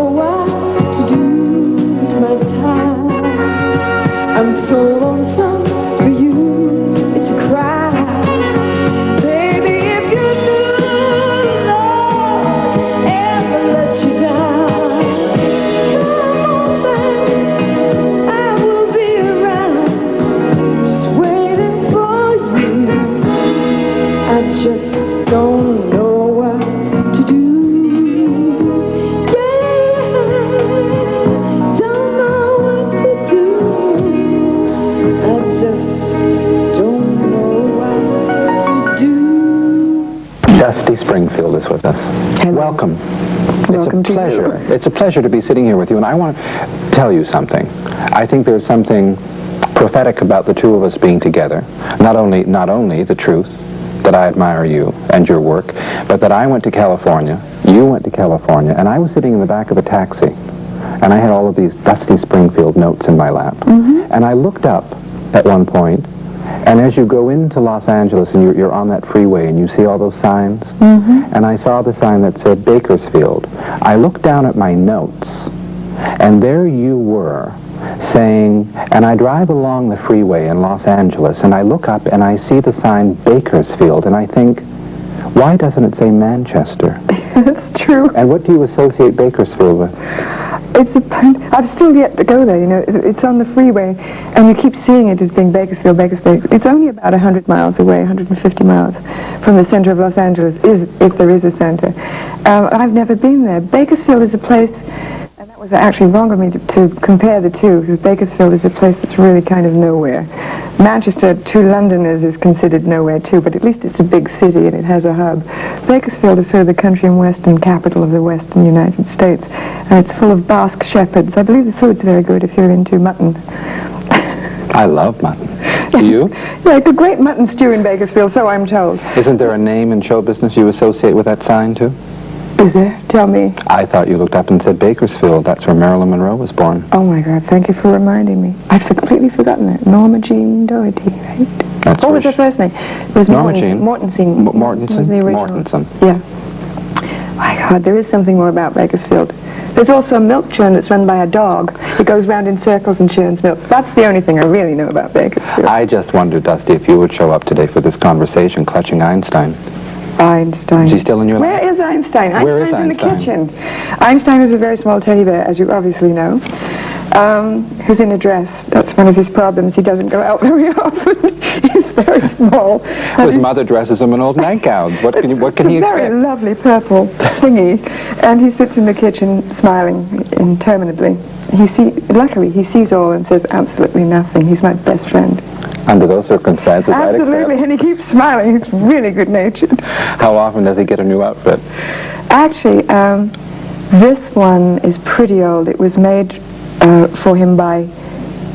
know what to do with my time. I'm so lonesome for you, it's a crime. Baby, if you knew love ever let you down, come on back, I will be around, just waiting for you. I just don't know what to do. Dusty Springfield is with us. Hello. Welcome. Welcome it's a pleasure. to you. It's a pleasure to be sitting here with you, and I want to tell you something. I think there's something prophetic about the two of us being together. Not only the truth that I admire you and your work, but that I went to California, you went to California, and I was sitting in the back of a taxi, and I had all of these Dusty Springfield notes in my lap. Mm-hmm. And I looked up at one point, and as you go into Los Angeles and you're on that freeway and you see all those signs, and I saw the sign that said Bakersfield. I looked down at my notes, and there you were saying, and I drive along the freeway in Los Angeles, and I look up and I see the sign Bakersfield, and I think, why doesn't it say Manchester? That's true. And what do you associate Bakersfield with? I've still yet to go there, you know. It's on the freeway, and you keep seeing it as being Bakersfield. It's only about 100 miles away, 150 miles from the center of Los Angeles, if there is a center. I've never been there. Bakersfield is a place, and that was actually wrong of me to compare the two, because Bakersfield is a place that's really kind of nowhere. Manchester, to Londoners, is considered nowhere too, but at least it's a big city and it has a hub. Bakersfield is sort of the country and western capital of the western United States, and it's full of Basque shepherds. I believe the food's very good if you're into mutton. I love mutton. Do you? Yeah, a great mutton stew in Bakersfield, so I'm told. Isn't there a name in show business you associate with that sign too? Is there? Tell me. I thought you looked up and said Bakersfield. That's where Marilyn Monroe was born. Oh my God, thank you for reminding me. I'd completely forgotten that. Norma Jean Doherty, right? That's what was her first name? It was Norma Jean. Mortensen. Mortensen was the original. Mortensen. Yeah. My God, there is something more about Bakersfield. There's also a milk churn that's run by a dog. It goes round in circles and churns milk. That's the only thing I really know about Bakersfield. I just wondered, Dusty, if you would show up today for this conversation clutching Einstein. Einstein. Is he still in your life? Where is Einstein? Where is Einstein's in Einstein? the kitchen. Einstein is a very small teddy bear, as you obviously know, who's in a dress. That's one of his problems. He doesn't go out very often. He's very small. His mother dresses him in old nightgowns. What can he It's a expect? very lovely purple thingy. And he sits in the kitchen smiling interminably. Luckily, he sees all and says absolutely nothing. He's my best friend. Under those circumstances, Absolutely, and he keeps smiling. He's really good-natured. How often does he get a new outfit? Actually, this one is pretty old. It was made for him by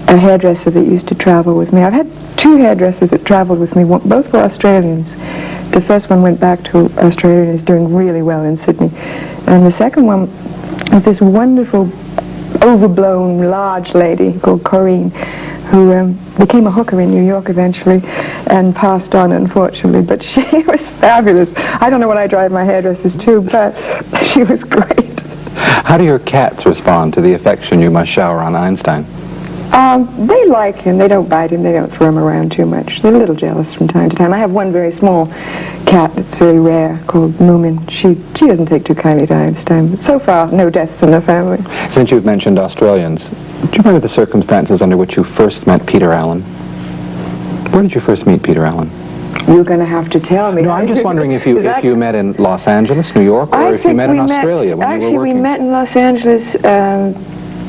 a hairdresser that used to travel with me. I've had two hairdressers that traveled with me. Both were Australians. The first one went back to Australia and is doing really well in Sydney. And the second one was this wonderful, overblown, large lady called Corinne, who became a hooker in New York eventually and passed on, unfortunately. But she was fabulous. I don't know what I drive my hairdressers to, but she was great. How do your cats respond to the affection you must shower on Einstein? They like him. They don't bite him. They don't throw him around too much. They're a little jealous from time to time. I have one very small cat that's very rare called Moomin. She doesn't take too kindly to Einstein. But so far, no deaths in the family. Since you've mentioned Australians, do you remember the circumstances under which you first met Peter Allen? Where did you first meet Peter Allen? You're going to have to tell me. No, I'm just wondering if you met in Los Angeles, New York, or if you met in Australia when you were working. Actually, we met in Los Angeles,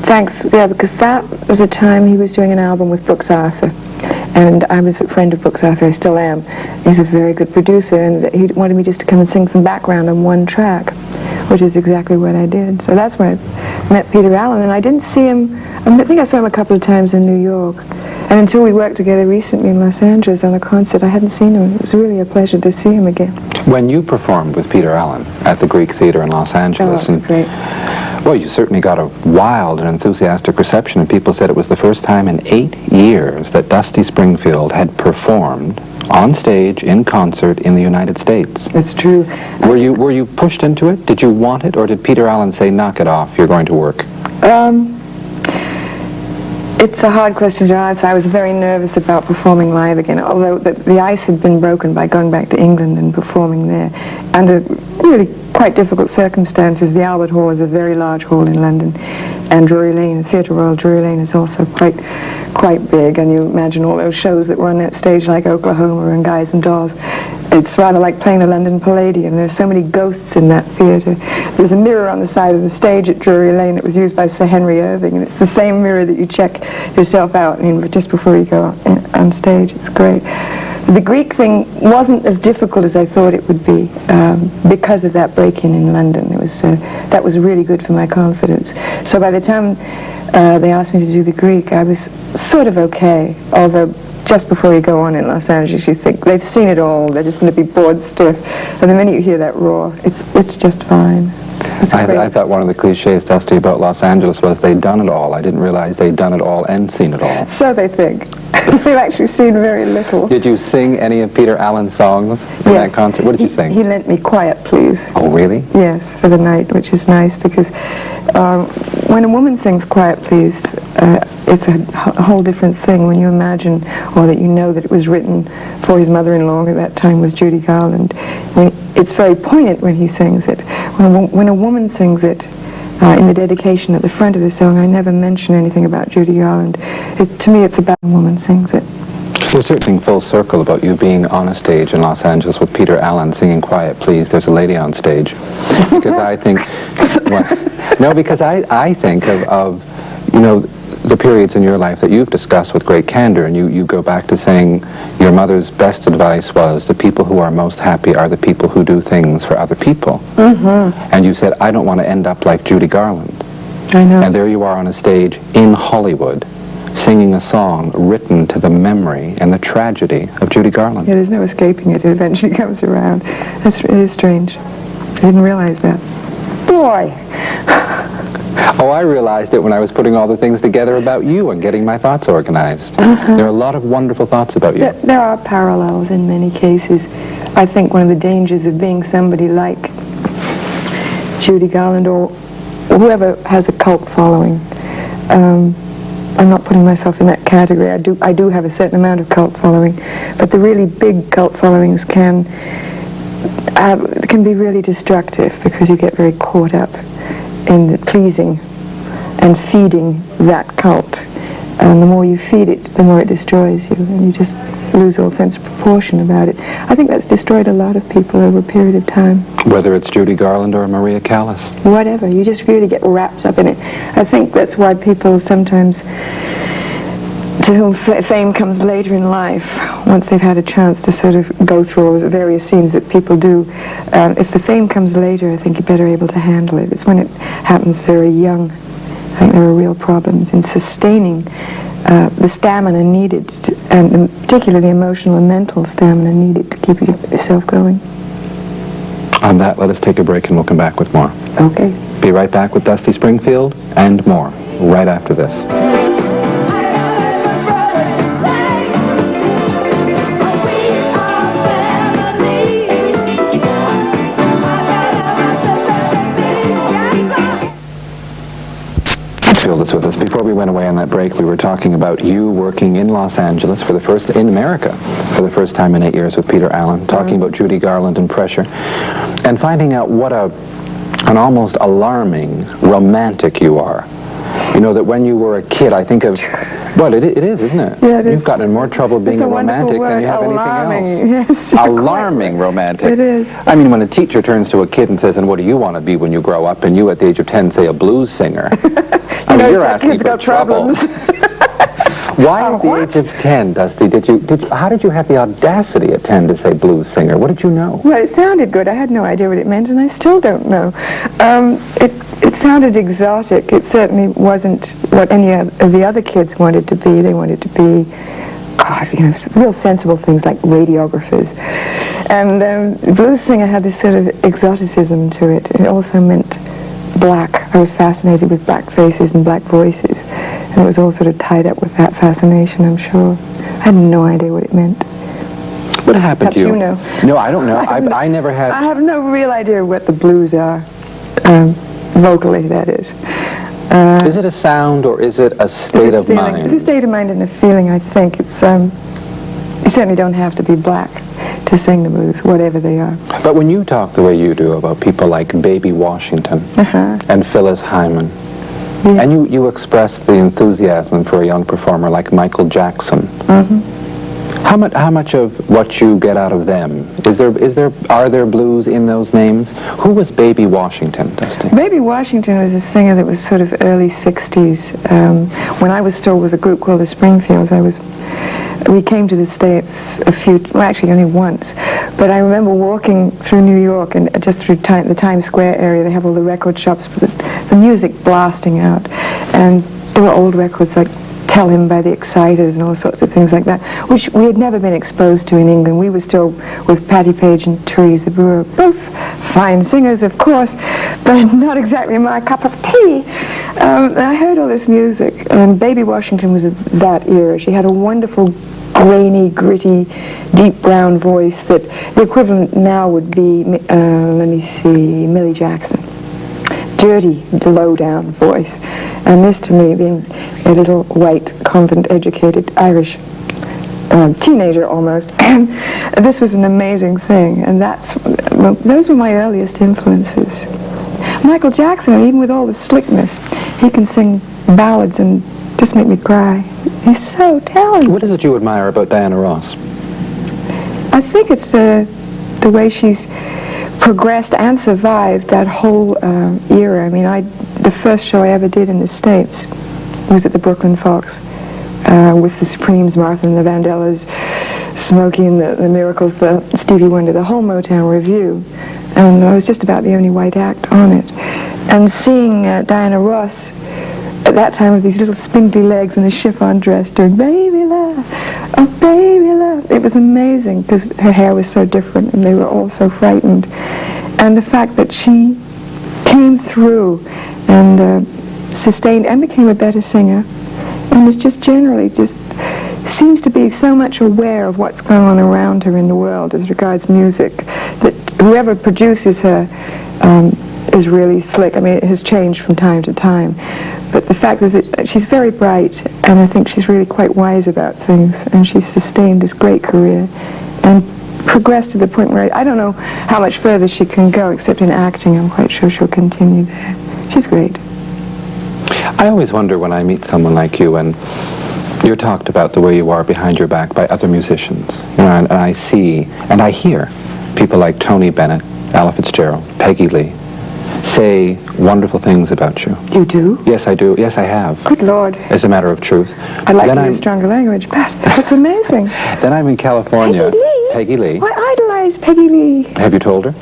because that was a time he was doing an album with Brooks Arthur. And I was a friend of Brooks Arthur, I still am. He's a very good producer, and he wanted me just to come and sing some background on one track, which is exactly what I did. So that's when I met Peter Allen, and I didn't see him, I think I saw him a couple of times in New York. And until we worked together recently in Los Angeles on a concert, I hadn't seen him. It was really a pleasure to see him again. When you performed with Peter Allen at the Greek Theater in Los Angeles, that was great. Well, you certainly got a wild and enthusiastic reception, and people said it was the first time in 8 years that Dusty Springfield had performed on stage, in concert, in the United States. It's true. Were you pushed into it? Did you want it, or did Peter Allen say, knock it off, you're going to work? It's a hard question to answer. I was very nervous about performing live again, although the ice had been broken by going back to England and performing there under really quite difficult circumstances. The Albert Hall is a very large hall in London, and Drury Lane, the Theatre Royal Drury Lane, is also quite big, and you imagine all those shows that were on that stage like Oklahoma and Guys and Dolls. It's rather like playing the London Palladium. There's so many ghosts in that theatre. There's a mirror on the side of the stage at Drury Lane that was used by Sir Henry Irving, and it's the same mirror that you check yourself out in just before you go on stage. It's great. The Greek thing wasn't as difficult as I thought it would be because of that break-in in London. It was that was really good for my confidence. So by the time they asked me to do the Greek, I was sort of okay, although just before you go on in Los Angeles, you think they've seen it all, they're just going to be bored stiff. And the minute you hear that roar, it's just fine. I thought one of the cliches, Dusty, about Los Angeles was they'd done it all. I didn't realize they'd done it all and seen it all. So they think. They've actually seen very little. Did you sing any of Peter Allen's songs in that concert? What did you sing? He lent me Quiet Please. Oh, really? Yes, for the night, which is nice because when a woman sings Quiet Please, it's a whole different thing when you imagine, or that you know that it was written for his mother-in-law, who at that time was Judy Garland. It's very poignant when he sings it. When a woman sings it, in the dedication at the front of the song, I never mention anything about Judy Garland. To me, it's about a woman sings it. There's something full circle about you being on a stage in Los Angeles with Peter Allen singing Quiet Please, There's a Lady on Stage. Because I think, because I think of the periods in your life that you've discussed with great candor, and you go back to saying your mother's best advice was the people who are most happy are the people who do things for other people. Mm-hmm. And you said, I don't want to end up like Judy Garland. I know. And there you are on a stage in Hollywood singing a song written to the memory and the tragedy of Judy Garland. Yeah, there's no escaping it. It eventually comes around. It is strange. I didn't realize that. Boy! Oh, I realized it when I was putting all the things together about you and getting my thoughts organized. There are a lot of wonderful thoughts about you. There are parallels in many cases. I think one of the dangers of being somebody like Judy Garland or whoever has a cult following, I'm not putting myself in that category. I do have a certain amount of cult following, but the really big cult followings can be really destructive because you get very caught up in pleasing and feeding that cult. And the more you feed it, the more it destroys you, and you just lose all sense of proportion about it. I think that's destroyed a lot of people over a period of time. Whether it's Judy Garland or Maria Callas. Whatever, you just really get wrapped up in it. I think that's why people sometimes, to whom fame comes later in life, once they've had a chance to sort of go through all the various scenes that people do, if the fame comes later, I think you're better able to handle it. It's when it happens very young. I think there are real problems in sustaining the stamina needed, and particularly the emotional and mental stamina needed to keep yourself going. On that, let us take a break and we'll come back with more. Okay. Be right back with Dusty Springfield and more right after this. This with us. Before we went away on that break, we were talking about you working in Los Angeles in America for the first time in 8 years with Peter Allen, talking about Judy Garland and pressure, and finding out what an almost alarming romantic you are. You know, that when you were a kid, I think of, well, it is, isn't it? Yeah, it is. You've gotten in more trouble being a romantic than you have alarming. anything else. Yes, alarming romantic. It is. I mean, when a teacher turns to a kid and says, and what do you want to be when you grow up? And you at the age of 10 say a blues singer. I mean, you're asking for trouble. Why at the age of 10, Dusty, how did you have the audacity at 10 to say blues singer? What did you know? Well, it sounded good. I had no idea what it meant, and I still don't know. It sounded exotic. It certainly wasn't what any of the other kids wanted to be. They wanted to be, real sensible things like radiographers. And blues singer had this sort of exoticism to it. It also meant black. I was fascinated with black faces and black voices, and it was all sort of tied up with that fascination, I'm sure. I had no idea what it meant. What happened to you? Perhaps you know. No, I don't know. I never had... I have no real idea what the blues are, vocally, that is. Is it a sound or is it a state of mind? It's a state of mind and a feeling, I think. It's, you certainly don't have to be black to sing the blues, whatever they are. But when you talk the way you do about people like Baby Washington and Phyllis Hyman, Yeah. and you express the enthusiasm for a young performer like Michael Jackson, how much of what you get out of them, are there blues in those names? Who was Baby Washington, Dusty? Baby Washington was a singer that was sort of early 60s. When I was still with a group called the Springfields, we came to the States actually only once, but I remember walking through New York and just through the Times Square area. They have all the record shops with the music blasting out, and there were old records like Tell Him by the Exciters and all sorts of things like that, which we had never been exposed to in England. We were still with Patti Page and Teresa Brewer, both fine singers, of course, but not exactly my cup of tea. And I heard all this music, and Baby Washington was that era. She had a wonderful, grainy, gritty, deep brown voice that the equivalent now would be, let me see, Millie Jackson. Dirty, low-down voice. And this, to me, being a little white, convent-educated Irish teenager almost, and this was an amazing thing. And those were my earliest influences. Michael Jackson, even with all the slickness, he can sing ballads and just make me cry. He's so talented. What is it you admire about Diana Ross? I think it's the way she's progressed and survived that whole era. I mean, the first show I ever did in the States was at the Brooklyn Fox with the Supremes, Martha and the Vandellas, Smokey and the Miracles, the Stevie Wonder, the whole Motown Revue. And I was just about the only white act on it. And seeing Diana Ross at that time with these little spindly legs and a chiffon dress doing Baby Love, oh Baby Love. It was amazing because her hair was so different and they were all so frightened. And the fact that she came through and sustained and became a better singer and is just generally seems to be so much aware of what's going on around her in the world as regards music that whoever produces her is really slick. I mean, it has changed from time to time. But the fact is that she's very bright, and I think she's really quite wise about things, and she's sustained this great career and progressed to the point where I don't know how much further she can go, except in acting. I'm quite sure she'll continue there. She's great. I always wonder when I meet someone like you, and you're talked about the way you are behind your back by other musicians, and I see and I hear people like Tony Bennett, Ella Fitzgerald, Peggy Lee, say wonderful things about you. You do? Yes, I do. Yes, I have. Good Lord. As a matter of truth. I'd like to use stronger language, but that's amazing. Then I'm in California. Peggy Lee? Peggy Lee. I idolize Peggy Lee. Have you told her?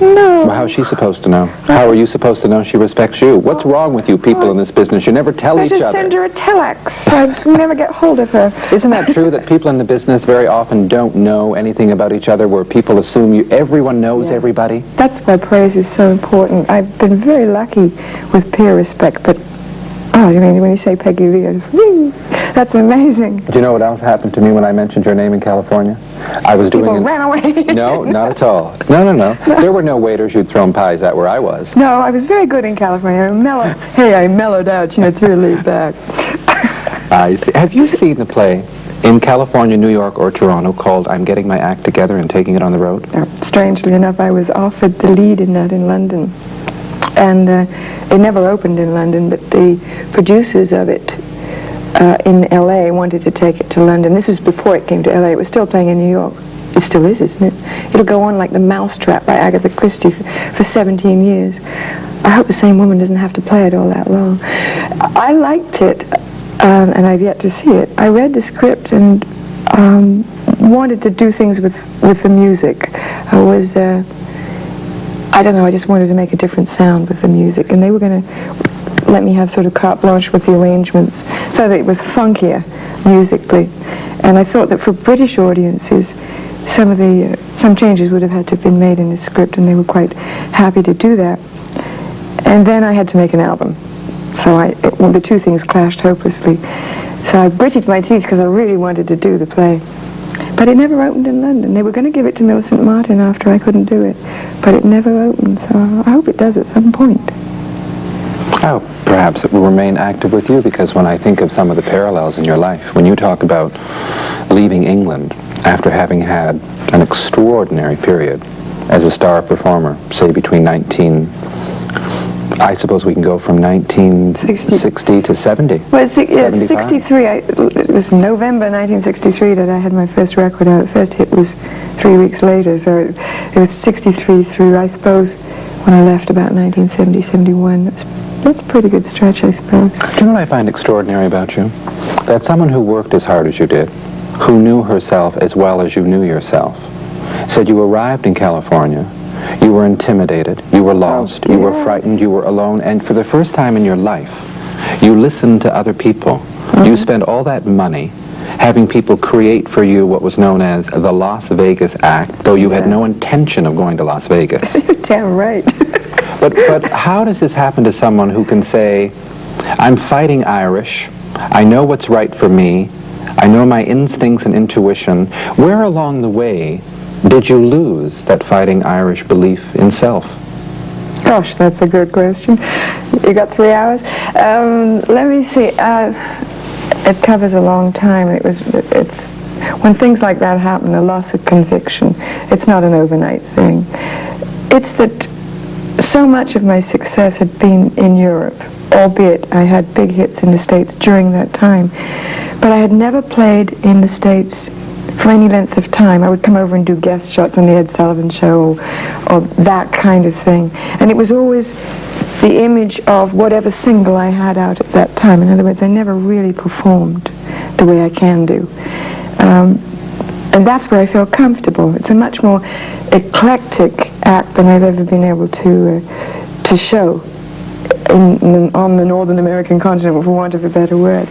No. Well, how's she supposed to know? How are you supposed to know she respects you? What's wrong with you people in this business? You never tell each I just other. send her a telex. I never get hold of her. Isn't that true that people in the business very often don't know anything about each other, where people assume everyone knows everybody? That's why praise is so important. I've been very lucky with peer respect, but I mean, when you say Peggy Lee, I just, that's amazing. Do you know what else happened to me when I mentioned your name in California? I was doing People ran away. No, not at all. No. There were no waiters you'd thrown pies at where I was. No, I was very good in California. I mellowed out. It's really laid back. I see. Have you seen the play in California, New York, or Toronto called I'm Getting My Act Together and Taking It on the Road? Strangely enough, I was offered the lead in that in London. And it never opened in London, but the producers of it in L.A. wanted to take it to London. This was before it came to L.A. It was still playing in New York. It still is, isn't it? It'll go on like The Mousetrap by Agatha Christie for 17 years. I hope the same woman doesn't have to play it all that long. I liked it, and I've yet to see it. I read the script and wanted to do things with the music. I don't know, I just wanted to make a different sound with the music, and they were going to let me have sort of carte blanche with the arrangements so that it was funkier musically. And I thought that for British audiences, some changes would have had to have been made in the script, and they were quite happy to do that. And then I had to make an album. So the two things clashed hopelessly. So I gritted my teeth because I really wanted to do the play. But it never opened in London. They were going to give it to Millicent Martin after I couldn't do it, but it never opened, so I hope it does at some point. Oh, perhaps it will remain active with you, because when I think of some of the parallels in your life, when you talk about leaving England after having had an extraordinary period as a star performer, say between I suppose we can go from 1960 to 70. Well, it's 75? 63. It was November 1963 that I had my first record out. The first hit was 3 weeks later, so it was 63 through, I suppose, when I left about 1970, 71. That's a pretty good stretch, I suppose. Do you know what I find extraordinary about you? That someone who worked as hard as you did, who knew herself as well as you knew yourself, said you arrived in California, you were intimidated, you were lost, you were frightened, you were alone, and for the first time in your life, you listened to other people. You spent all that money having people create for you what was known as the Las Vegas Act, though you had no intention of going to Las Vegas. You're damn right. But how does this happen to someone who can say, I'm fighting Irish, I know what's right for me, I know my instincts and intuition. Where along the way did you lose that fighting Irish belief in self? Gosh, that's a good question. You got 3 hours? Let me see. It covers a long time. It's when things like that happen, a loss of conviction. It's not an overnight thing. It's that so much of my success had been in Europe, albeit I had big hits in the States during that time. But I had never played in the States for any length of time. I would come over and do guest shots on the Ed Sullivan Show or that kind of thing. And it was always the image of whatever single I had out at that time. In other words, I never really performed the way I can do. And that's where I feel comfortable. It's a much more eclectic act than I've ever been able to show on the Northern American continent, for want of a better word.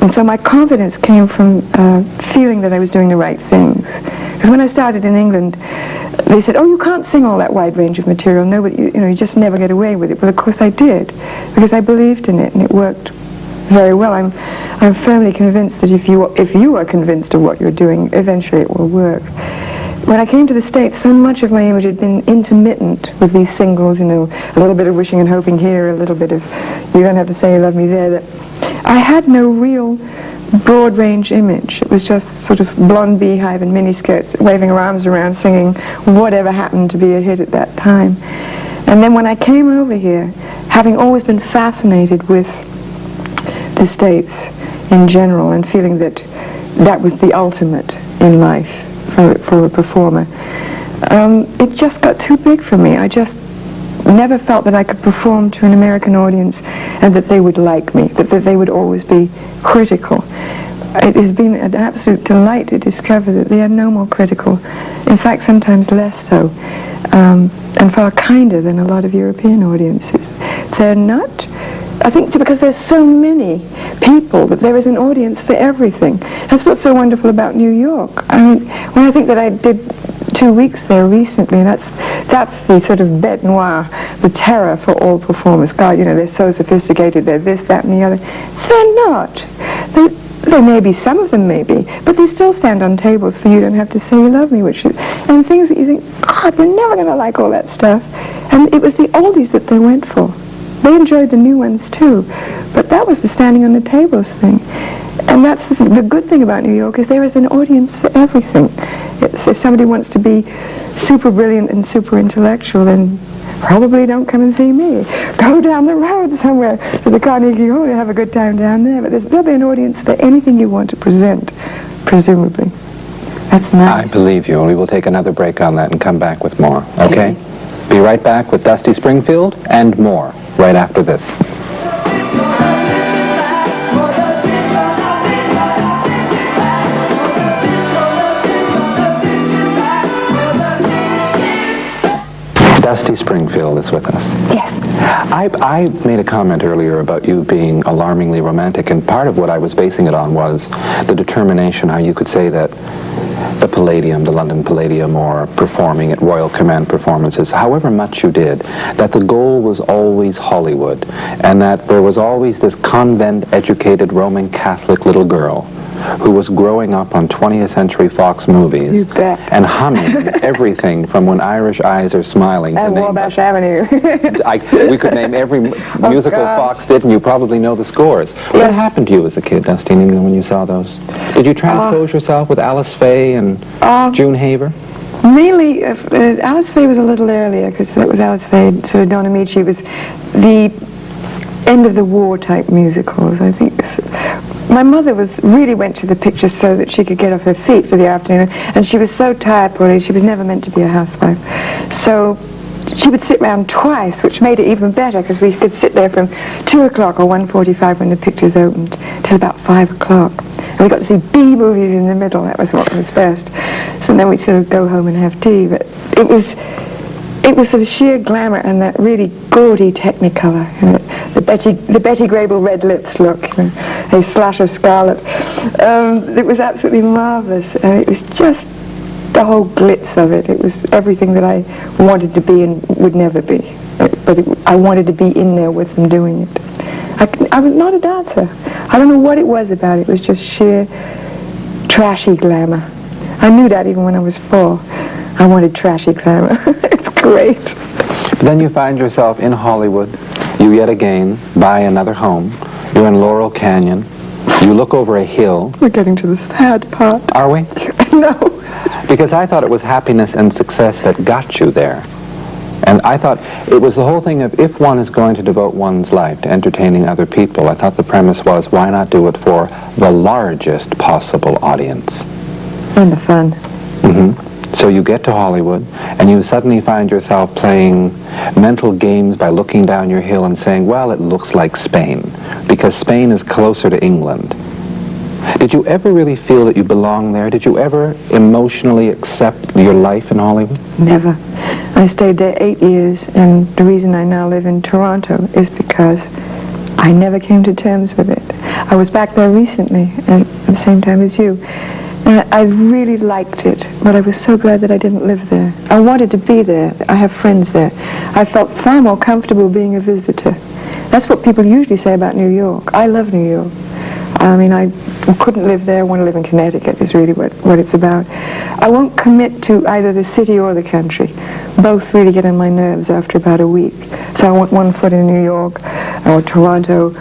And so my confidence came from feeling that I was doing the right things. Because when I started in England, they said, oh, you can't sing all that wide range of material. Nobody, you just never get away with it. But of course I did, because I believed in it, and it worked very well. I'm firmly convinced that if you are convinced of what you're doing, eventually it will work. When I came to the States, so much of my image had been intermittent with these singles, a little bit of Wishing and Hoping here, a little bit of You Don't Have to Say You Love Me there. That I had no real broad range image. It was just sort of blonde beehive and miniskirts, waving her arms around, singing whatever happened to be a hit at that time. And then when I came over here, having always been fascinated with the States in general and feeling that that was the ultimate in life for a performer, it just got too big for me. I just never felt that I could perform to an American audience and that they would like me, that they would always be critical. It has been an absolute delight to discover that they are no more critical, in fact sometimes less so, and far kinder than a lot of European audiences. They're not, I think because there's so many people that there is an audience for everything. That's what's so wonderful about New York. I mean, when I think that I did 2 weeks there recently, that's the sort of bête noire, the terror for all performers. God, they're so sophisticated, they're this, that, and the other. They're not. There may be, some of them may be, but they still stand on tables for You Don't Have to Say You Love Me, and things that you think, God, you're never going to like all that stuff. And it was the oldies that they went for. They enjoyed the new ones too, but that was the standing on the tables thing. And that's the good thing about New York, is there is an audience for everything. If somebody wants to be super brilliant and super intellectual, then probably don't come and see me. Go down the road somewhere to the Carnegie Hall and have a good time down there. But there'll be an audience for anything you want to present, presumably. That's nice. I believe you, and we will take another break on that and come back with more, okay? Be right back with Dusty Springfield and more right after this. Dusty Springfield is with us. Yes. I made a comment earlier about you being alarmingly romantic, and part of what I was basing it on was the determination, how you could say that the Palladium, the London Palladium, or performing at Royal Command performances, however much you did, that the goal was always Hollywood, and that there was always this convent-educated Roman Catholic little girl who was growing up on 20th Century Fox movies You bet. and humming everything from When Irish Eyes Are Smiling to And name Wabash Avenue. we could name every musical God. Fox did, and you probably know the scores. What Yes. happened to you as a kid, Dusty, in England when you saw those? Did you transpose yourself with Alice Faye and June Haver? Mainly, Alice Faye was a little earlier, because that was Alice Faye, sort of Don Amici was the end of the war type musicals, I think. My mother really went to the pictures so that she could get off her feet for the afternoon, and she was so tired, poor lady, she was never meant to be a housewife. So she would sit round twice, which made it even better, because we could sit there from 2 o'clock or 1:45 when the pictures opened, till about 5 o'clock. And we got to see B movies in the middle. That was what was best. So then we'd sort of go home and have tea. But it was the sheer glamour and that really gaudy Technicolor. And the Betty Grable red lips look, a slash of scarlet. It was absolutely marvelous. It was just the whole glitz of it. It was everything that I wanted to be and would never be. But I wanted to be in there with them doing it. I was not a dancer. I don't know what it was about it. It was just sheer trashy glamour. I knew that even when I was 4. I wanted trashy glamour. It's great. But then you find yourself in Hollywood. You yet again buy another home. You're in Laurel Canyon. You look over a hill. We're getting to the sad part. Are we? No. Because I thought it was happiness and success that got you there. And I thought it was the whole thing of if one is going to devote one's life to entertaining other people, I thought the premise was why not do it for the largest possible audience? And the fun. So you get to Hollywood and you suddenly find yourself playing mental games by looking down your hill and saying, well, it looks like Spain, because Spain is closer to England. Did you ever really feel that you belong there? Did you ever emotionally accept your life in Hollywood? Never. I stayed there 8 years, and the reason I now live in Toronto is because I never came to terms with it. I was back there recently, at the same time as you, and I really liked it, but I was so glad that I didn't live there. I wanted to be there. I have friends there. I felt far more comfortable being a visitor. That's what people usually say about New York. I love New York. I mean, I couldn't live there. I want to live in Connecticut is really what it's about. I won't commit to either the city or the country. Both really get on my nerves after about a week. So I want one foot in New York or Toronto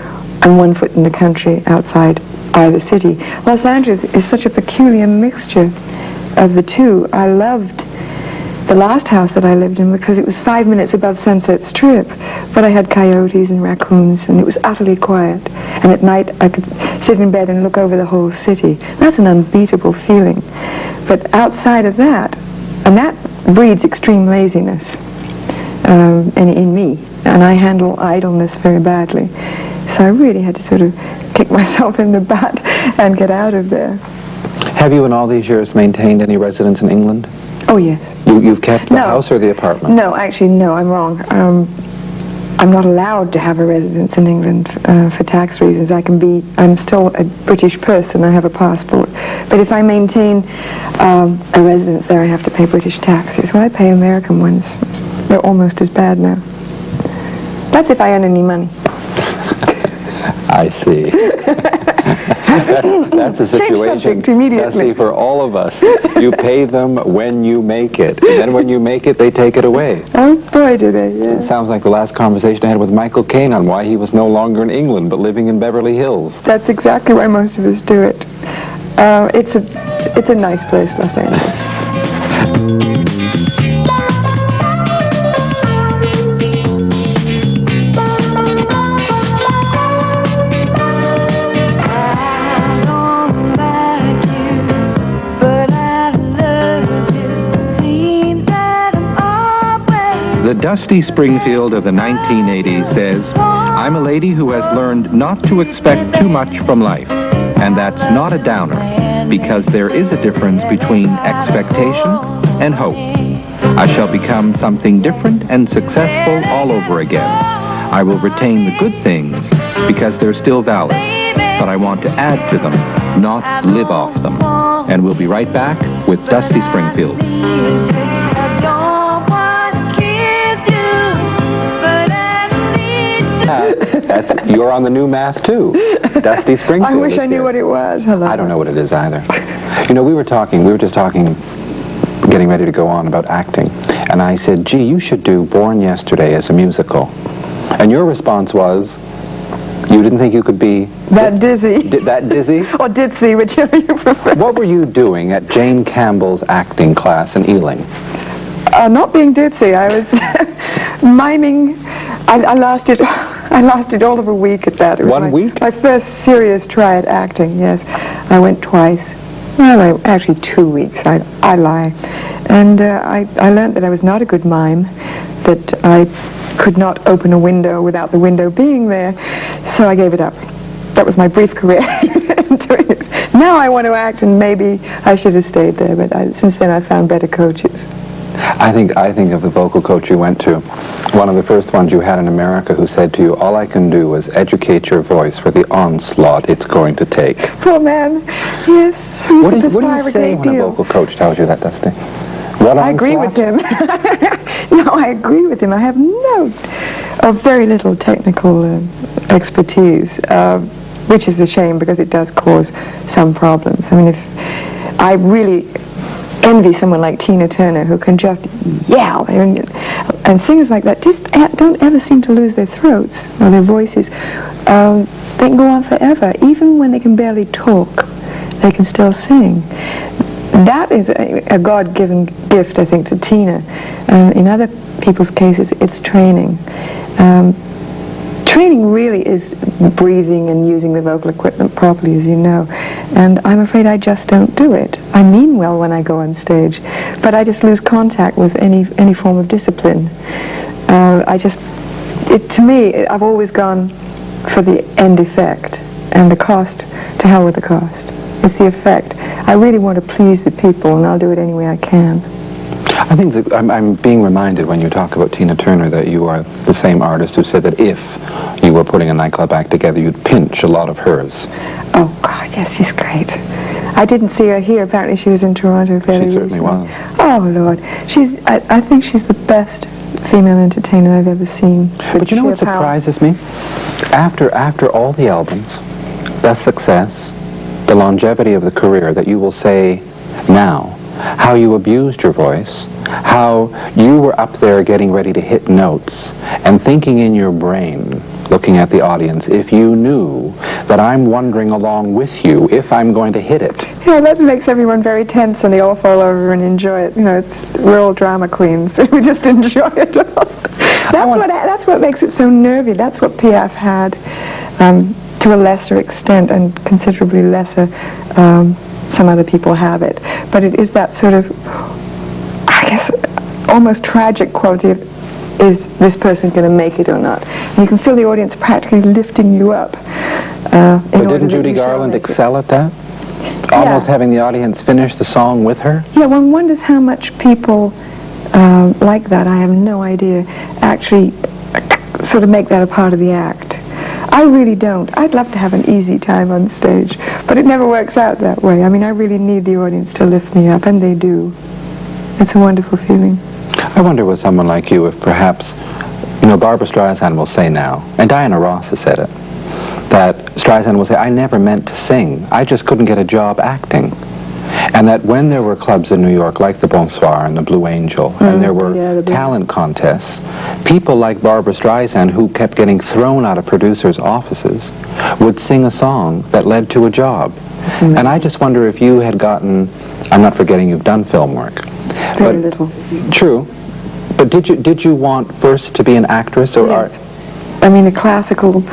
and one foot in the country outside either city. Los Angeles is such a peculiar mixture of the two. I loved the last house that I lived in because it was 5 minutes above Sunset Strip, but I had coyotes and raccoons and it was utterly quiet. And at night I could sit in bed and look over the whole city. That's an unbeatable feeling. But outside of that, and that breeds extreme laziness in me, and I handle idleness very badly. So I really had to sort of kick myself in the butt and get out of there. Have you in all these years maintained any residence in England? Oh, yes. You've kept the No. house or the apartment? No, actually, no, I'm wrong. I'm not allowed to have a residence in England for tax reasons. I'm still a British person, I have a passport. But if I maintain a residence there, I have to pay British taxes. Well, I pay American ones. They're almost as bad now. That's if I earn any money. I see. That's a Change situation, subject immediately. Dusty, for all of us. You pay them when you make it. And then when you make it, they take it away. Oh, boy, do they, It yeah. sounds like the last conversation I had with Michael Caine on why he was no longer in England but living in Beverly Hills. That's exactly why most of us do it. It's a nice place, Los Angeles. The Dusty Springfield of the 1980s says, I'm a lady who has learned not to expect too much from life. And that's not a downer, because there is a difference between expectation and hope. I shall become something different and successful all over again. I will retain the good things because they're still valid, but I want to add to them, not live off them. And we'll be right back with Dusty Springfield. You're on the new math, too. Dusty Springfield. I wish is I knew here. what it was. Hello. I don't know what it is either. You know, we were just talking, getting ready to go on about acting, and I said, gee, you should do Born Yesterday as a musical. And your response was, you didn't think you could be That dizzy. that dizzy? Or ditzy, whichever you prefer. What were you doing at Jane Campbell's acting class in Ealing? Not being ditzy, I was miming. I lasted all of a week at that. It was 1 week? My first serious try at acting, yes. I went twice. Well, actually 2 weeks, I lie. And I learned that I was not a good mime, that I could not open a window without the window being there, so I gave it up. That was my brief career in doing it. Now I want to act, and maybe I should have stayed there, but since then I found better coaches. I think of the vocal coach you went to, one of the first ones you had in America, who said to you, all I can do is educate your voice for the onslaught it's going to take. Poor man. Yes, he used to perspire What a do you say great when a deal. vocal coach tells you that, Dusty? What I agree with onslaught? him. No, I agree with him. I have very little technical expertise, which is a shame because it does cause some problems. I mean, if I really envy someone like Tina Turner who can just yell, and singers like that just don't ever seem to lose their throats or their voices. They can go on forever. Even when they can barely talk, they can still sing. That is a God-given gift, I think, to Tina. In other people's cases, it's training. Training really is breathing and using the vocal equipment properly, as you know. And I'm afraid I just don't do it. I mean well when I go on stage, but I just lose contact with any form of discipline. To me, I've always gone for the end effect, and the cost, to hell with the cost. It's the effect. I really want to please the people, and I'll do it any way I can. I think I'm being reminded when you talk about Tina Turner that you are the same artist who said that if you were putting a nightclub act together, you'd pinch a lot of hers. Oh, God, yes, she's great. I didn't see her here. Apparently she was in Toronto fairly recently. She certainly was. Oh, Lord. I think she's the best female entertainer I've ever seen. But you know what surprises me? After all the albums, the success, the longevity of the career, that you will say now, how you abused your voice, how you were up there getting ready to hit notes and thinking in your brain, looking at the audience, if you knew that I'm wondering along with you if I'm going to hit it. Yeah, that makes everyone very tense, and they all fall over and enjoy it. You know, we're all drama queens. We just enjoy it all. That's what makes it so nervy. That's what Piaf had, to a lesser extent, and considerably lesser. Some other people have it, but it is that sort of, I guess, almost tragic quality of, is this person going to make it or not? And you can feel the audience practically lifting you up. But didn't Judy Garland excel at that? Almost having the audience finish the song with her? Yeah, one wonders how much people like that, I have no idea, actually sort of make that a part of the act. I really don't. I'd love to have an easy time on stage, but it never works out that way. I mean, I really need the audience to lift me up, and they do. It's a wonderful feeling. I wonder with someone like you if perhaps, you know, Barbra Streisand will say now, and Diana Ross has said it, that Streisand will say, I never meant to sing. I just couldn't get a job acting. And that when there were clubs in New York like the Bonsoir and the Blue Angel, and there were talent contests, people like Barbra Streisand, who kept getting thrown out of producers' offices, would sing a song that led to a job. And I just wonder if you had gotten, I'm not forgetting you've done film work. Very little. True. But did you want first to be an actress or Yes. I mean, a classical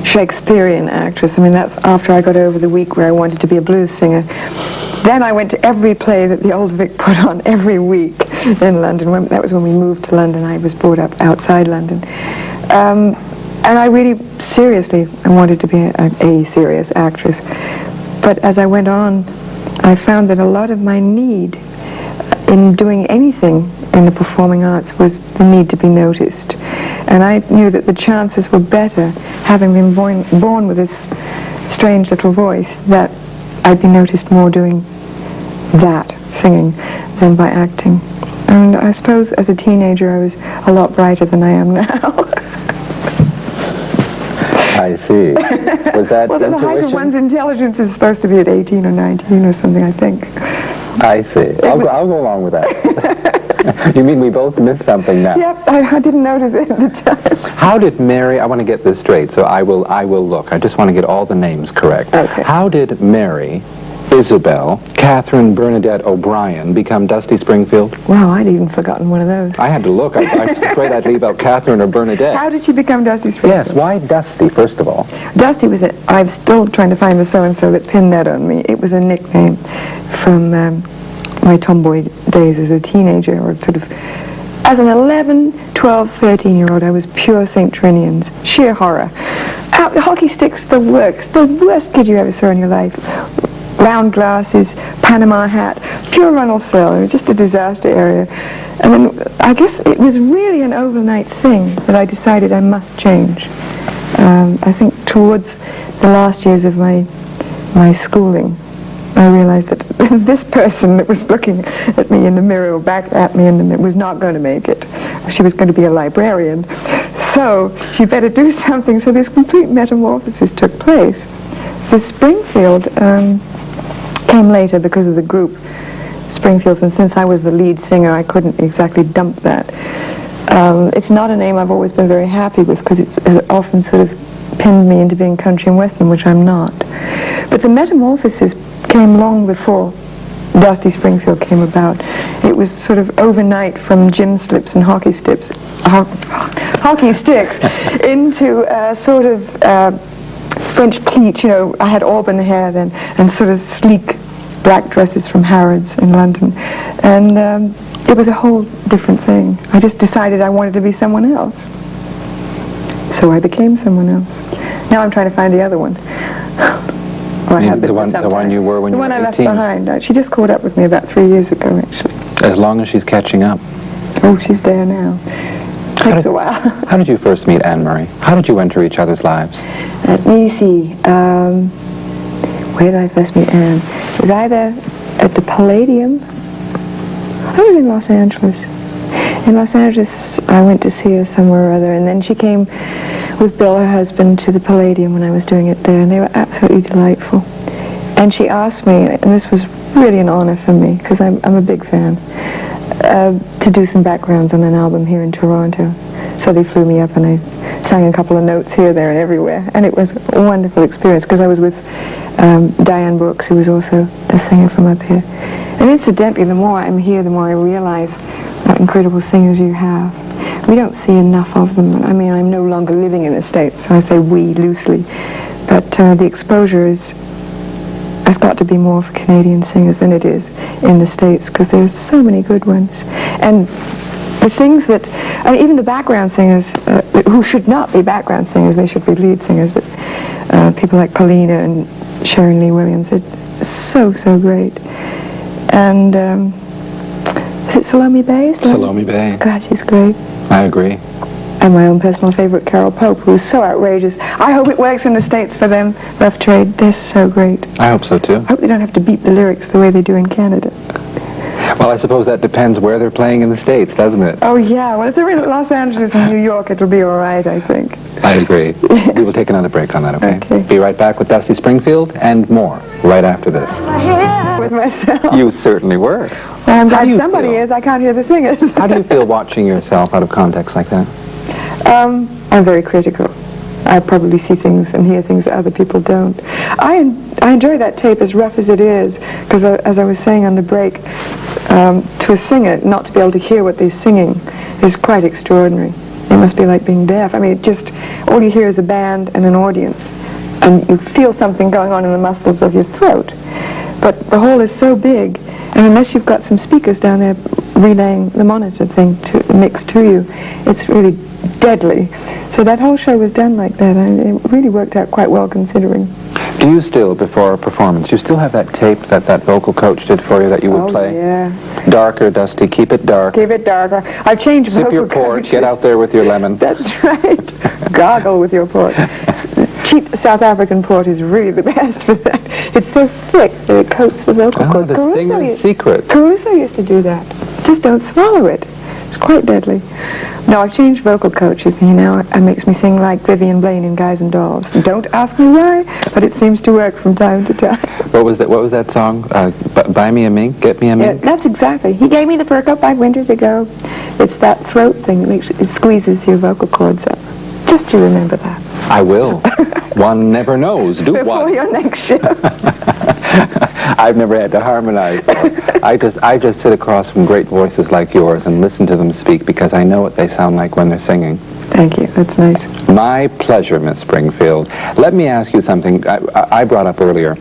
Shakespearean actress. I mean, that's after I got over the week where I wanted to be a blues singer. Then I went to every play that the Old Vic put on every week in London. That was when we moved to London. I was brought up outside London. And I really, seriously, I wanted to be a serious actress. But as I went on, I found that a lot of my need in doing anything in the performing arts was the need to be noticed. And I knew that the chances were better, having been born with this strange little voice, that I'd be noticed more doing that, singing, than by acting. And I suppose as a teenager I was a lot brighter than I am now. I see. Was that Well, the height of intuition? one's intelligence is supposed to be at 18 or 19 or something, I think. I see. I'll go along with that. You mean we both missed something now? Yep, I didn't notice it at the time. How did Mary, I want to get this straight, so I will look. I just want to get all the names correct. Okay. How did Mary, Isabel, Catherine Bernadette O'Brien become Dusty Springfield? Wow, I'd even forgotten one of those. I had to look. I was afraid I'd leave out Catherine or Bernadette. How did she become Dusty Springfield? Yes, why Dusty, first of all? Dusty was I'm still trying to find the so-and-so that pinned that on me. It was a nickname from my tomboy days as a teenager, or sort of, as an 11, 12, 13-year-old, I was pure St. Trinian's, sheer horror. Hockey sticks, the works, the worst kid you ever saw in your life. Round glasses, Panama hat, pure Runnels Cell, just a disaster area. And then I guess it was really an overnight thing that I decided I must change. I think towards the last years of my schooling, I realized that this person that was looking at me in the mirror, or back at me in the mirror, was not going to make it. She was going to be a librarian. So she better do something. So this complete metamorphosis took place. The Springfield came later because of the group Springfields, and since I was the lead singer, I couldn't exactly dump that. It's not a name I've always been very happy with, because it's often sort of pinned me into being country and western, which I'm not. But the metamorphosis came long before Dusty Springfield came about. It was sort of overnight from gym slips and hockey sticks into sort of French pleat. You know, I had auburn hair then, and sort of sleek black dresses from Harrods in London, and it was a whole different thing. I just decided I wanted to be someone else, so I became someone else. Now I'm trying to find the other one. Or I have been for some the one time. you were when the you were 18? The one I left behind. She just caught up with me about 3 years ago, actually. As long as she's catching up. Oh, she's there now. Takes a while. How did you first meet Anne-Marie? How did you enter each other's lives? Let me see. Where did I first meet Anne? It was either at the Palladium. I was in Los Angeles. In Los Angeles, I went to see her somewhere or other, and then she came with Bill, her husband, to the Palladium when I was doing it there, and they were absolutely delightful. And she asked me, and this was really an honor for me, because I'm a big fan, to do some backgrounds on an album here in Toronto. So they flew me up, and I sang a couple of notes here, there, and everywhere, and it was a wonderful experience, because I was with Diane Brooks, who was also a singer from up here. And incidentally, the more I'm here, the more I realize what incredible singers you have. We don't see enough of them. I mean, I'm no longer living in the States, so I say we loosely, but the exposure has got to be more for Canadian singers than it is in the States, because there's so many good ones. And the things that, I mean, even the background singers, who should not be background singers, they should be lead singers, but people like Paulina and Sharon Lee Williams are so, so great. And is it Salome Bay? Salome Bay. God, she's great. I agree. And my own personal favorite, Carol Pope, who is so outrageous. I hope it works in the States for them. Rough Trade, they're so great. I hope so, too. I hope they don't have to beat the lyrics the way they do in Canada. Well, I suppose that depends where they're playing in the States, doesn't it? Oh, yeah. Well, if they're in Los Angeles and New York, it'll be all right, I think. I agree. We will take another break on that, okay? Okay. Be right back with Dusty Springfield and more right after this. With myself. You certainly were. Well, I'm How glad do you somebody feel? is. I can't hear the singers. How do you feel watching yourself out of context like that? I'm very critical. I probably see things and hear things that other people don't. I enjoy that tape, as rough as it is, because as I was saying on the break, to a singer, not to be able to hear what they're singing is quite extraordinary. It must be like being deaf. I mean, just all you hear is a band and an audience, and you feel something going on in the muscles of your throat. But the hall is so big, and unless you've got some speakers down there relaying the monitor thing to mix to you, it's really deadly. So that whole show was done like that, and it really worked out quite well considering. Do you still, before a performance, do you still have that tape that vocal coach did for you that you would play? Yeah. Darker, Dusty, keep it dark. Keep it darker. I've changed Sip vocal your port, coaches. get out there with your lemon. That's right. Gargle with your port. Cheap South African port is really the best for that. It's so thick that it coats the vocal Oh, cords. the singer's secret. Caruso used to do that. Just don't swallow it. It's quite deadly. No, I've changed vocal coaches. He now makes me sing like Vivian Blaine in Guys and Dolls. Don't ask me why, but it seems to work from time to time. What was that song? Buy me a mink, get me a Yeah, mink? that's exactly. He gave me the fur coat 5 winters ago. It's that throat thing. It squeezes your vocal cords up. Just you remember that. I will. One never knows, do Before one? your next show. I've never had to harmonize. I just sit across from great voices like yours and listen to them speak because I know what they sound like when they're singing. Thank you. That's nice. My pleasure, Miss Springfield. Let me ask you something. I brought up earlier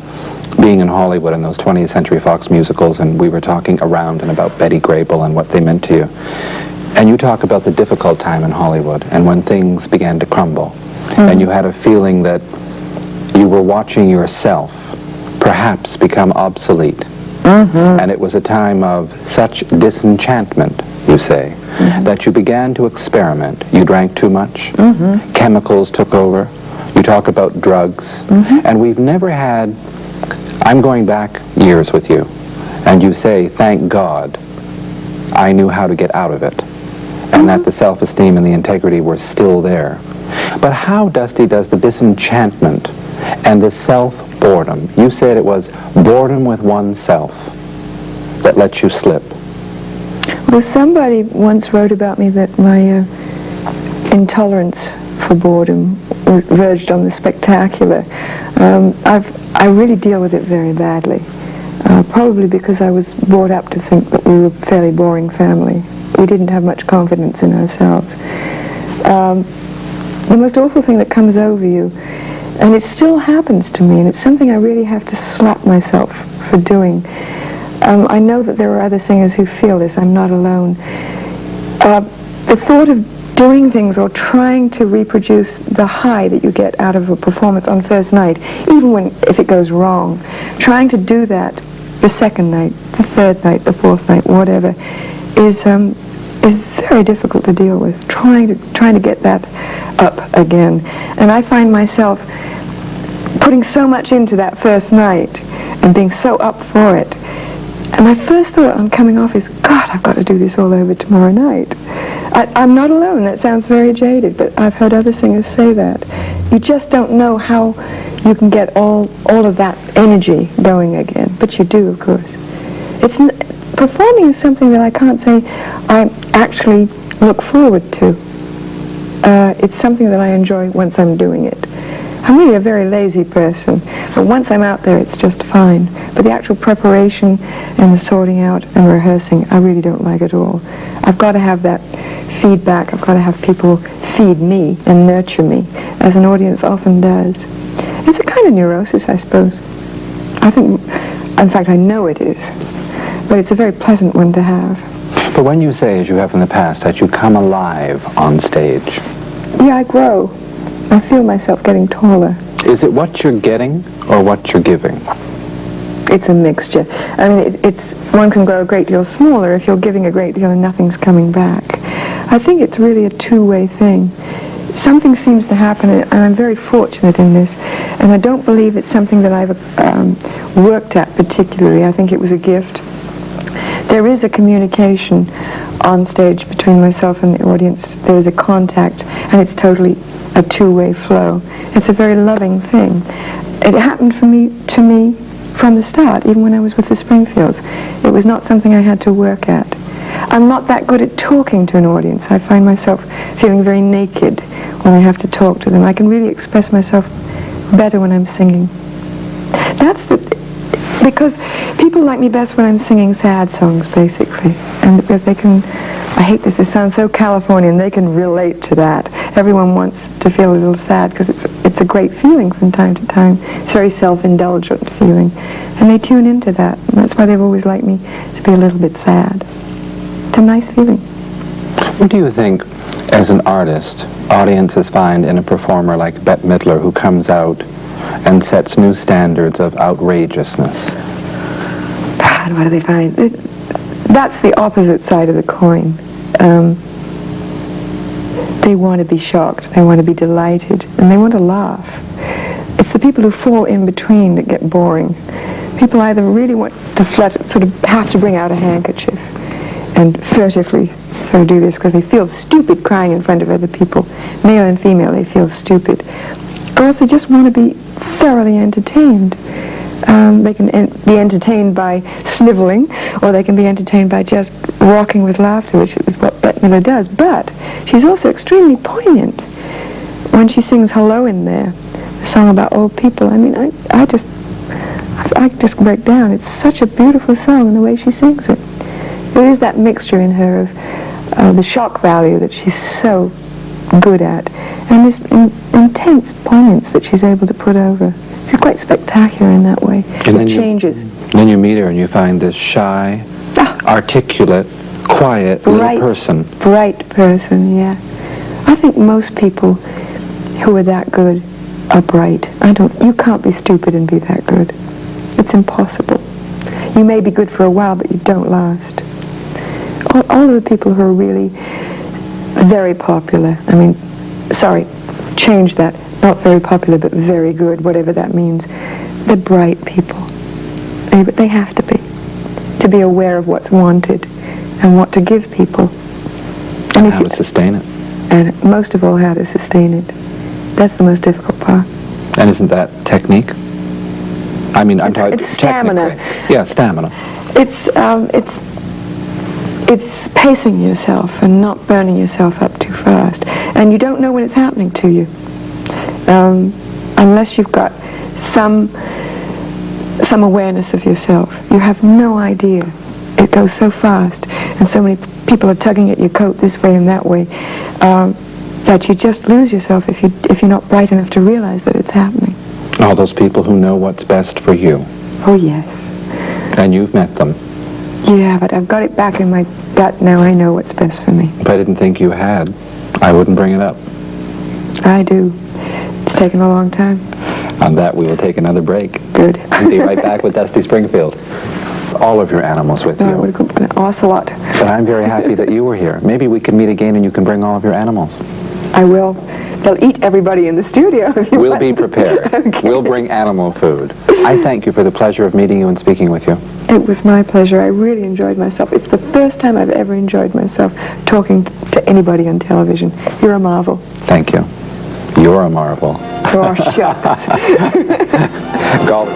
being in Hollywood and those 20th Century Fox musicals, and we were talking around and about Betty Grable and what they meant to you. And you talk about the difficult time in Hollywood and when things began to crumble. And you had a feeling that you were watching yourself perhaps become obsolete. And it was a time of such disenchantment, you say, that you began to experiment. You drank too much. Chemicals took over. You talk about drugs. And we've never had, I'm going back years with you, and you say, thank God, I knew how to get out of it. And that the self-esteem and the integrity were still there. But how, Dusty, does the disenchantment and the self-boredom, you said it was boredom with oneself that lets you slip? Well, somebody once wrote about me that my intolerance for boredom verged on the spectacular. I really deal with it very badly, probably because I was brought up to think that we were a fairly boring family. We didn't have much confidence in ourselves. The most awful thing that comes over you, and it still happens to me, and it's something I really have to slap myself for doing. I know that there are other singers who feel this. I'm not alone. The thought of doing things or trying to reproduce the high that you get out of a performance on first night, even if it goes wrong, trying to do that the second night, the third night, the fourth night, whatever, is very difficult to deal with. Trying to get that up again, and I find myself putting so much into that first night and being so up for it. And my first thought on coming off is, God, I've got to do this all over tomorrow night. I'm not alone. That sounds very jaded, but I've heard other singers say that. You just don't know how you can get all of that energy going again, but you do, of course. Performing is something that I can't say I actually look forward to. It's something that I enjoy once I'm doing it. I'm really a very lazy person, but once I'm out there, it's just fine. But the actual preparation and the sorting out and rehearsing, I really don't like at all. I've got to have that feedback. I've got to have people feed me and nurture me, as an audience often does. It's a kind of neurosis, I suppose. I think, in fact, I know it is. But it's a very pleasant one to have. But when you say, as you have in the past, that you come alive on stage, Yeah, I grow. I feel myself getting taller. is it what you're getting or what you're giving? It's a mixture. I mean, one can grow a great deal smaller if you're giving a great deal and nothing's coming back. I think it's really a two-way thing. Something seems to happen, and I'm very fortunate in this, and I don't believe it's something that I've worked at particularly. I think it was a gift. There is a communication on stage between myself and the audience. There is a contact, and it's totally a two-way flow. It's a very loving thing. It happened to me from the start, even when I was with the Springfields. It was not something I had to work at. I'm not that good at talking to an audience. I find myself feeling very naked when I have to talk to them. I can really express myself better when I'm singing. Because people like me best when I'm singing sad songs, basically. And because they can, I hate this, it sounds so Californian, they can relate to that. Everyone wants to feel a little sad because it's a great feeling from time to time. It's a very self-indulgent feeling. And they tune into that. And that's why they've always liked me to be a little bit sad. It's a nice feeling. What do you think, as an artist, audiences find in a performer like Bette Midler, who comes out and sets new standards of outrageousness? God, what do they find? That's the opposite side of the coin. They want to be shocked, they want to be delighted, and they want to laugh. It's the people who fall in between that get boring. People either really want to sort of have to bring out a handkerchief and furtively sort of do this because they feel stupid crying in front of other people. Male and female, they feel stupid. Girls, they just want to be thoroughly entertained. They can be entertained by sniveling, or they can be entertained by just rocking with laughter, which is what Bette Midler does. But she's also extremely poignant when she sings Hello in there, a song about old people. I mean, I just break down. It's such a beautiful song in the way she sings it. There is that mixture in her of the shock value that she's so good at, and this intense poignance that she's able to put over. She's quite spectacular in that way. And it changes. Then you meet her and you find this shy, articulate, quiet little person. Bright person, yeah. I think most people who are that good are bright. You can't be stupid and be that good. It's impossible. You may be good for a while, but you don't last. All of the people who are really very popular, I mean, sorry, change that. Not very popular, but very good, whatever that means. They're bright people. They have to be aware of what's wanted and what to give people. And how to sustain it. And most of all, how to sustain it. That's the most difficult part. And isn't that technique? I mean, I'm talking it's stamina. technically. Yeah, stamina. It's pacing yourself and not burning yourself up too fast. And you don't know when it's happening to you. Unless you've got some awareness of yourself. You have no idea. It goes so fast, and so many people are tugging at your coat this way and that way, that you just lose yourself if you're not bright enough to realize that it's happening. All those people who know what's best for you. Oh, yes. And you've met them. Yeah, but I've got it back in my gut now. I know what's best for me. If I didn't think you had, I wouldn't bring it up. I do. It's taken a long time. On that, we will take another break. Good. And be right back with Dusty Springfield. All of your animals with No, you. I would have an ocelot. But I'm very happy that you were here. Maybe we could meet again and you can bring all of your animals. I will. They'll eat everybody in the studio if you We'll want. be prepared. Okay. We'll bring animal food. I thank you for the pleasure of meeting you and speaking with you. It was my pleasure. I really enjoyed myself. It's the first time I've ever enjoyed myself talking to anybody on television. You're a marvel. Thank you. You're a marvel. Oh, shucks. Golf.